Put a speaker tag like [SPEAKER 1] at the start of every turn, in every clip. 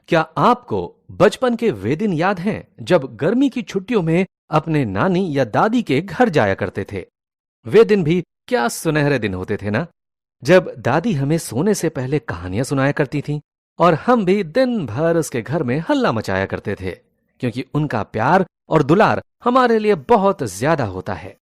[SPEAKER 1] क्या आपको बचपन के वे दिन याद हैं जब गर्मी की छुट्टियों में अपने नानी या दादी के घर जाया करते थे? वे दिन भी क्या सुनहरे दिन होते थे ना, जब दादी हमें सोने से पहले कहानियां सुनाया करती थीं और हम भी दिन भर उसके घर में हल्ला मचाया करते थे, क्योंकि उनका प्यार और दुलार हमारे लिए बहुत ज्यादा होता है।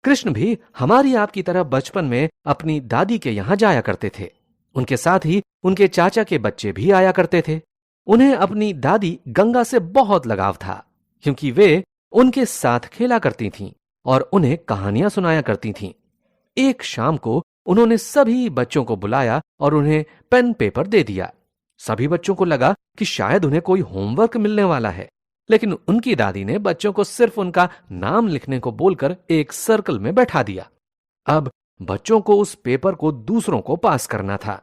[SPEAKER 1] कृष्ण भी हमारी आपकी तरह बचपन में अपनी दादी के यहां जाया करते थे। उनके साथ ही उनके चाचा के बच्चे भी आया करते थे। उन्हें अपनी दादी गंगा से बहुत लगाव था, क्योंकि वे उनके साथ खेला करती थीं और उन्हें कहानियां सुनाया करती थीं। एक शाम को उन्होंने सभी बच्चों को बुलाया और उन्हें पेन पेपर दे दिया। सभी बच्चों को लगा कि शायद उन्हें कोई होमवर्क मिलने वाला है, लेकिन उनकी दादी ने बच्चों को सिर्फ उनका नाम लिखने को बोलकर एक सर्कल में बैठा दिया। अब बच्चों को उस पेपर को दूसरों को पास करना था।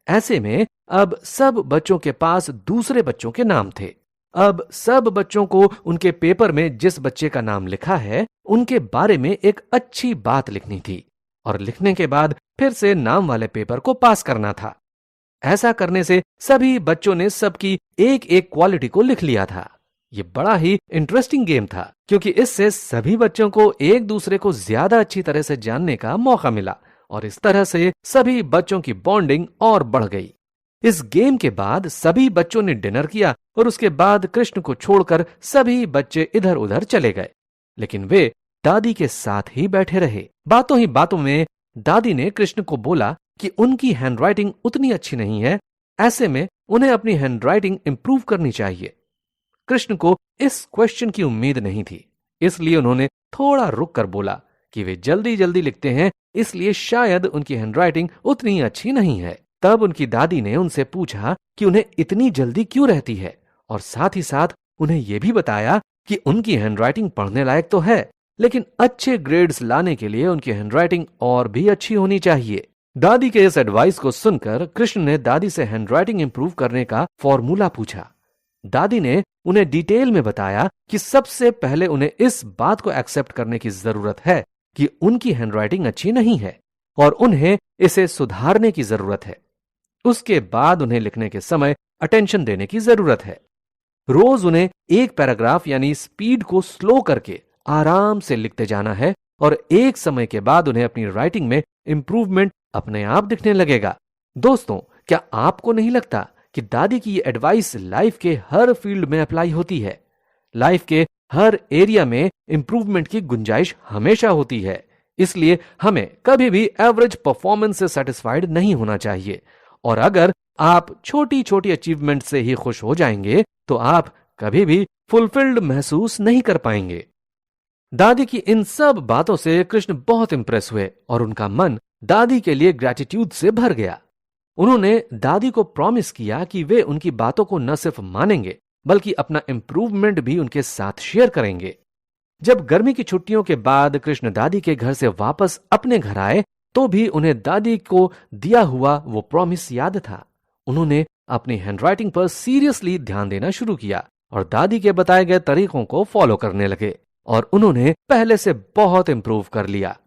[SPEAKER 1] ऐसे में अब सब बच्चों के पास दूसरे बच्चों के नाम थे। अब सब बच्चों को उनके पेपर में जिस बच्चे का नाम लिखा है उनके बारे में एक अच्छी बात लिखनी थी और लिखने के बाद फिर से नाम वाले पेपर को पास करना था। ऐसा करने से सभी बच्चों ने सबकी एक एक क्वालिटी को लिख लिया था। ये बड़ा ही इंटरेस्टिंग गेम था, क्योंकि इससे सभी बच्चों को एक दूसरे को ज्यादा अच्छी तरह से जानने का मौका मिला और इस तरह से सभी बच्चों की बॉन्डिंग और बढ़ गई। इस गेम के बाद सभी बच्चों ने डिनर किया और उसके बाद कृष्ण को छोड़कर सभी बच्चे इधर उधर चले गए, लेकिन वे दादी के साथ ही बैठे रहे। बातों ही बातों में दादी ने कृष्ण को बोला कि उनकी हैंडराइटिंग उतनी अच्छी नहीं है, ऐसे में उन्हें अपनी हैंडराइटिंग इंप्रूव करनी चाहिए। कृष्ण को इस क्वेश्चन की उम्मीद नहीं थी, इसलिए उन्होंने थोड़ा रुक कर बोला कि वे जल्दी जल्दी लिखते हैं, इसलिए शायद उनकी हैंडराइटिंग उतनी अच्छी नहीं है। तब उनकी दादी ने उनसे पूछा कि उन्हें इतनी जल्दी क्यों रहती है, और साथ ही साथ उन्हें यह भी बताया कि उनकी हैंडराइटिंग पढ़ने लायक तो है, लेकिन अच्छे ग्रेड्स लाने के लिए उनकी हैंडराइटिंग और भी अच्छी होनी चाहिए। दादी के इस एडवाइस को सुनकर कृष्ण ने दादी से हैंडराइटिंग इंप्रूव करने का फॉर्मूला पूछा। दादी ने उन्हें डिटेल में बताया कि सबसे पहले उन्हें इस बात को एक्सेप्ट करने की जरूरत है कि उनकी हैंडराइटिंग अच्छी नहीं है और उन्हें इसे सुधारने की जरूरत है। उसके बाद उन्हें लिखने के समय अटेंशन देने की जरूरत है। रोज उन्हें एक पैराग्राफ यानी स्पीड को स्लो करके आराम से लिखते जाना है और एक समय के बाद उन्हें अपनी राइटिंग में इंप्रूवमेंट अपने आप दिखने लगेगा। दोस्तों, क्या आपको नहीं लगता कि दादी की ये एडवाइस लाइफ के हर फील्ड में अप्लाई होती है? लाइफ के हर एरिया में इंप्रूवमेंट की गुंजाइश हमेशा होती है, इसलिए हमें कभी भी एवरेज परफॉर्मेंस से सेटिस्फाइड नहीं होना चाहिए। और अगर आप छोटी छोटी अचीवमेंट से ही खुश हो जाएंगे तो आप कभी भी फुलफिल्ड महसूस नहीं कर पाएंगे। दादी की इन सब बातों से कृष्ण बहुत इंप्रेस हुए और उनका मन दादी के लिए ग्रेटिट्यूड से भर गया। उन्होंने दादी को प्रॉमिस किया कि वे उनकी बातों को न सिर्फ मानेंगे बल्कि अपना इंप्रूवमेंट भी उनके साथ शेयर करेंगे। जब गर्मी की छुट्टियों के बाद कृष्ण दादी के घर से वापस अपने घर आए तो भी उन्हें दादी को दिया हुआ वो प्रॉमिस याद था। उन्होंने अपनी हैंडराइटिंग पर सीरियसली ध्यान देना शुरू किया और दादी के बताए गए तरीकों को फॉलो करने लगे और उन्होंने पहले से बहुत इंप्रूव कर लिया।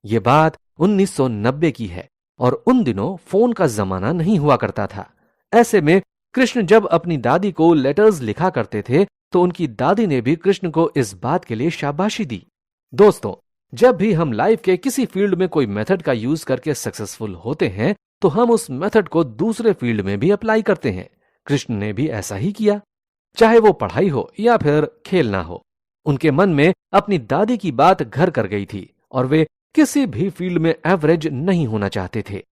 [SPEAKER 1] ये बात 1990 की है और उन दिनों फोन का जमाना नहीं हुआ करता था। ऐसे में कृष्ण जब अपनी दादी को लेटर्स लिखा करते थे तो उनकी दादी ने भी कृष्ण को इस बात के लिए शाबाशी दी। दोस्तों, जब भी हम लाइफ के किसी फील्ड में कोई मेथड का यूज करके सक्सेसफुल होते हैं तो हम उस मेथड को दूसरे फील्ड में भी अप्लाई करते हैं। कृष्ण ने भी ऐसा ही किया, चाहे वो पढ़ाई हो या फिर खेलना हो। उनके मन में अपनी दादी की बात घर कर गई थी और वे किसी भी फील्ड में एवरेज नहीं होना चाहते थे,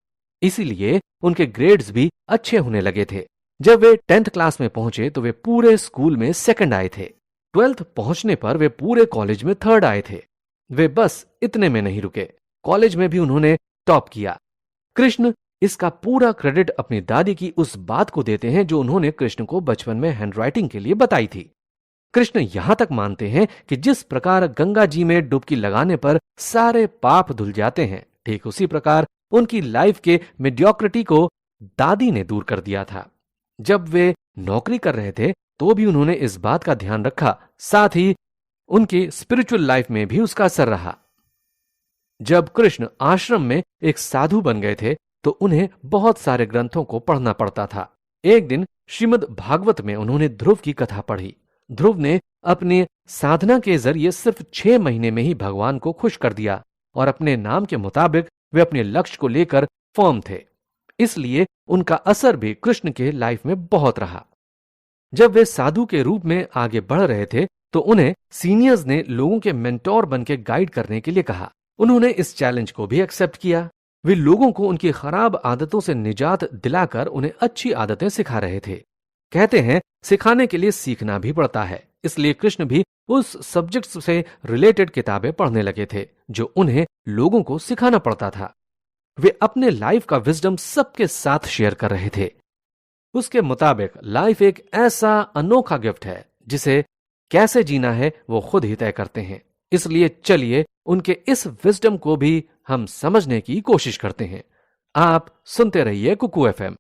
[SPEAKER 1] इसीलिए उनके ग्रेड्स भी अच्छे होने लगे थे। जब वे 10th क्लास में पहुंचे तो वे पूरे स्कूल में सेकंड आए थे। 12th पहुंचने पर वे पूरे कॉलेज में थर्ड आए थे। वे बस इतने में नहीं रुके, कॉलेज में भी उन्होंने टॉप किया। कृष्ण इसका पूरा क्रेडिट अपनी दादी की उस बात को देते हैं जो उन्होंने कृष्ण को बचपन में हैंडराइटिंग के लिए बताई थी। कृष्ण यहां तक मानते हैं कि जिस प्रकार गंगा जी में डुबकी लगाने पर सारे पाप धुल जाते हैं, ठीक उसी प्रकार उनकी लाइफ के मीडियोक्रिटी को दादी ने दूर कर दिया था। जब वे नौकरी कर रहे थे तो भी उन्होंने इस बात का ध्यान रखा, साथ ही उनकी स्पिरिचुअल लाइफ में भी उसका असर रहा। जब कृष्ण आश्रम में एक साधु बन गए थे तो उन्हें बहुत सारे ग्रंथों को पढ़ना पड़ता था। एक दिन श्रीमद् भागवत में उन्होंने ध्रुव की कथा पढ़ी। ध्रुव ने अपनी साधना के जरिए सिर्फ 6 महीने में ही भगवान को खुश कर दिया और अपने नाम के मुताबिक वे अपने लक्ष्य को लेकर फर्म थे। इसलिए उनका असर भी कृष्ण के लाइफ में बहुत रहा। जब वे साधु के रूप में आगे बढ़ रहे थे तो उन्हें सीनियर्स ने लोगों के मेंटोर बनकर गाइड करने के लिए कहा। उन्होंने इस चैलेंज को भी एक्सेप्ट किया। वे लोगों को उनकी खराब आदतों से निजात दिलाकर उन्हें अच्छी आदतें सिखा रहे थे। कहते हैं सिखाने के लिए सीखना भी पड़ता है, इसलिए कृष्ण भी उस सब्जेक्ट से रिलेटेड किताबें पढ़ने लगे थे जो उन्हें लोगों को सिखाना पड़ता था। वे अपने लाइफ का विजडम सबके साथ शेयर कर रहे थे। उसके मुताबिक लाइफ एक ऐसा अनोखा गिफ्ट है जिसे कैसे जीना है वो खुद ही तय करते हैं। इसलिए चलिए उनके इस विजडम को भी हम समझने की कोशिश करते हैं। आप सुनते रहिए कुकू एफएम।